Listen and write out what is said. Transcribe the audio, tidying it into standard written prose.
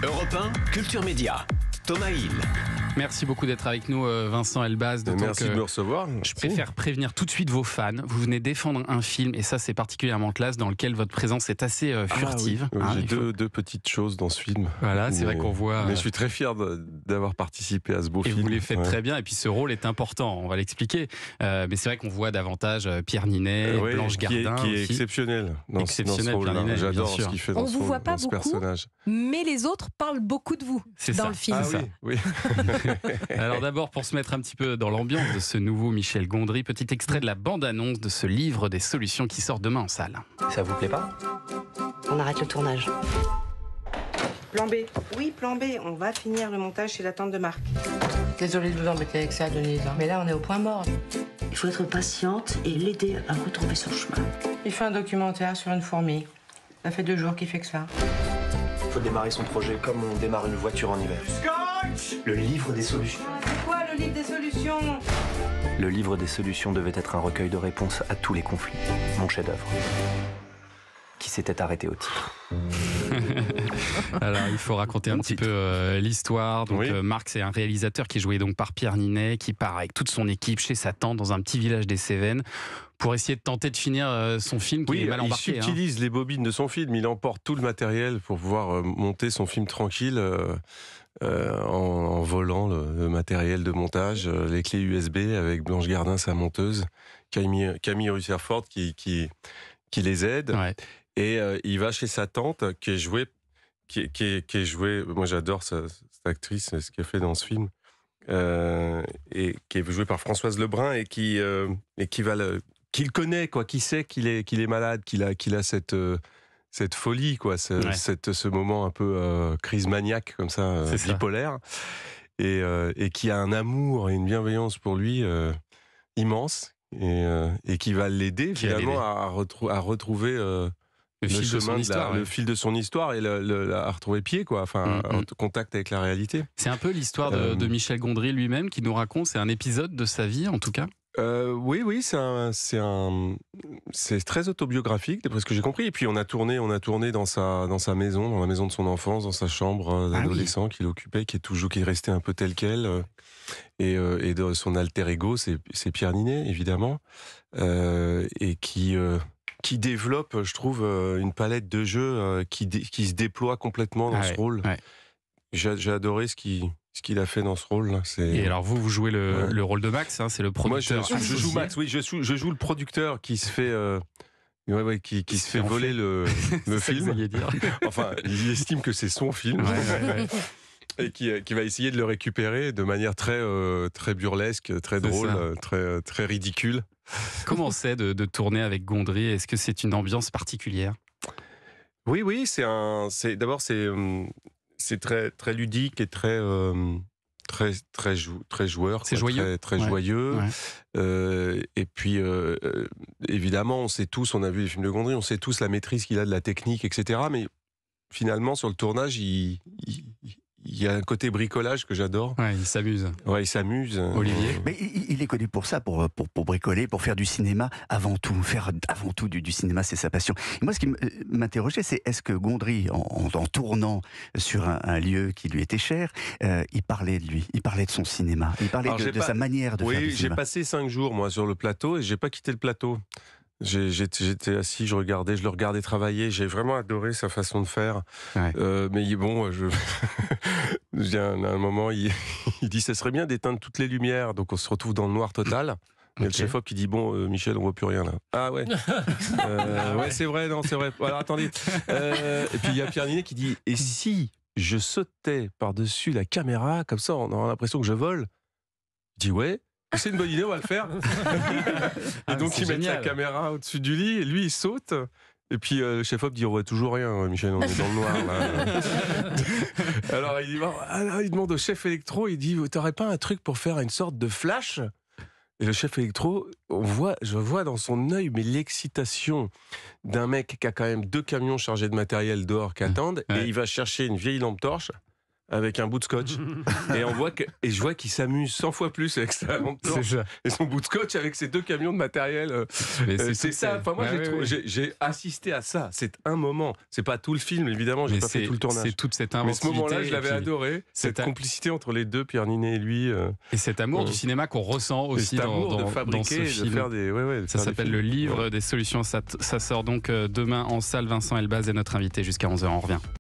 Europe 1, Culture Média. Thomas Hill. Merci beaucoup d'être avec nous, Vincent Elbaz. Merci de me recevoir. Je préfère prévenir tout de suite vos fans. Vous venez défendre un film, et ça c'est particulièrement classe, dans lequel votre présence est assez furtive. Oui. J'ai deux petites choses dans ce film. Voilà, c'est vrai qu'on voit... Mais je suis très fier d'avoir participé à ce beau film. Et vous les faites très bien, et puis ce rôle est important, on va l'expliquer. Mais c'est vrai qu'on voit davantage Pierre Ninet, Blanche Gardin. Qui est exceptionnel dans ce rôle-là. J'adore ce qu'il fait dans ce personnage. Mais les autres parlent beaucoup de vous dans le film. Ah oui. Alors d'abord, pour se mettre un petit peu dans l'ambiance de ce nouveau Michel Gondry, petit extrait de la bande-annonce de ce livre des solutions qui sort demain en salle. Ça vous plaît pas? On arrête le tournage. Plan B. Oui, plan B. On va finir le montage chez la tante de Marc. Désolée de vous embêter avec ça, Denise. Mais là, on est au point mort. Il faut être patiente et l'aider à retrouver son chemin. Il fait un documentaire sur une fourmi. Ça fait 2 jours qu'il fait que ça. Il faut démarrer son projet comme on démarre une voiture en hiver. Le livre des solutions. C'est quoi le livre des solutions? Le livre des solutions devait être un recueil de réponses à tous les conflits. Mon chef-d'œuvre. Qui s'était arrêté au titre. Alors, il faut raconter un petit peu l'histoire. Donc, Marc, c'est un réalisateur qui est joué donc par Pierre Ninet, qui part avec toute son équipe chez sa tante dans un petit village des Cévennes pour essayer de tenter de finir son film qui est mal embarqué. Il subtilise les bobines de son film. Il emporte tout le matériel pour pouvoir monter son film tranquille en volant le matériel de montage, les clés USB avec Blanche Gardin, sa monteuse, Camille Rutherford qui les aide. Ouais. Et il va chez sa tante qui est jouée, moi j'adore cette actrice, ce qu'elle fait dans ce film, et qui est jouée par Françoise Lebrun et qui le connaît, quoi, qui sait qu'il est malade, qu'il a cette folie, quoi, ce moment un peu crise maniaque comme ça, bipolaire, et qui a un amour et une bienveillance pour lui immense, et qui va l'aider finalement à retrouver le fil de son histoire et à retrouver pied, quoi, en contact avec la réalité. C'est un peu l'histoire de Michel Gondry lui-même qui nous raconte, c'est un épisode de sa vie en tout cas. Oui, c'est très autobiographique d'après ce que j'ai compris. Et puis on a tourné dans sa maison, dans la maison de son enfance, dans sa chambre d'adolescent qu'il occupait, qui est resté un peu tel quel. Et de son alter ego, c'est Pierre Ninet évidemment, et qui développe, je trouve, une palette de jeux qui se déploie complètement dans ce rôle. Ouais. J'ai adoré ce qu'il a fait dans ce rôle-là. Et alors vous jouez le rôle de Max, hein, c'est le producteur. Moi, je joue Max, oui, je joue le producteur qui se fait... qui se fait voler le film. Enfin, il estime que c'est son film. Ouais. Et qui va essayer de le récupérer de manière très burlesque, très drôle, très ridicule. Comment c'est de tourner avec Gondry? Est-ce que c'est une ambiance particulière? Oui, d'abord c'est très ludique et très joueur. C'est joyeux. Très joyeux. Ouais. Et puis, évidemment, on a vu les films de Gondry, on sait tous la maîtrise qu'il a de la technique, etc. Mais finalement, sur le tournage, il y a un côté bricolage que j'adore. Ouais, il s'amuse. Ouais, il s'amuse. Olivier. Mais il est connu pour ça, pour bricoler, pour faire du cinéma avant tout. Faire avant tout du cinéma, c'est sa passion. Et moi, ce qui m'interrogeait, c'est est-ce que Gondry, en tournant sur un lieu qui lui était cher, il parlait de lui, il parlait de son cinéma, il parlait de sa manière de faire du cinéma. J'ai passé 5 jours, moi, sur le plateau, et j'ai pas quitté le plateau. J'étais assis, je le regardais travailler. J'ai vraiment adoré sa façon de faire. Ouais. Mais bon, à un moment, il dit ça serait bien d'éteindre toutes les lumières. Donc on se retrouve dans le noir total. Il y a le chef-op qui dit Michel, on voit plus rien là. Ah ouais. Ouais, c'est vrai, non, c'est vrai. Alors attendez. Et puis il y a Pierre Ninet qui dit et si je sautais par-dessus la caméra comme ça, on aura l'impression que je vole. Je dis ouais. C'est une bonne idée, on va le faire. Et donc il met la caméra au-dessus du lit et lui il saute. Et puis le chef-op dit on voit toujours rien, Michel, on est dans le noir là. Alors il demande au chef électro, il dit t'aurais pas un truc pour faire une sorte de flash? Et le chef électro, je vois dans son œil mais l'excitation d'un mec qui a quand même 2 camions chargés de matériel dehors qui attendent, et il va chercher une vieille lampe torche avec un bout de scotch. Et je vois qu'il s'amuse 100 fois plus avec sa lampe torche et son bout de scotch avec ses 2 camions de matériel. C'est ça. Enfin, moi, j'ai assisté à ça. C'est un moment. C'est pas tout le film, évidemment. J'ai pas fait tout le tournage. C'est toute cette inventivité. Mais ce moment-là, je l'avais adoré. Cette complicité entre les deux, Pierre Ninet et lui. Et cet amour du cinéma qu'on ressent aussi dans ce film. De faire ça s'appelle Le Livre des Solutions. Ça sort donc demain en salle. Vincent Elbaz est notre invité jusqu'à 11h. On revient.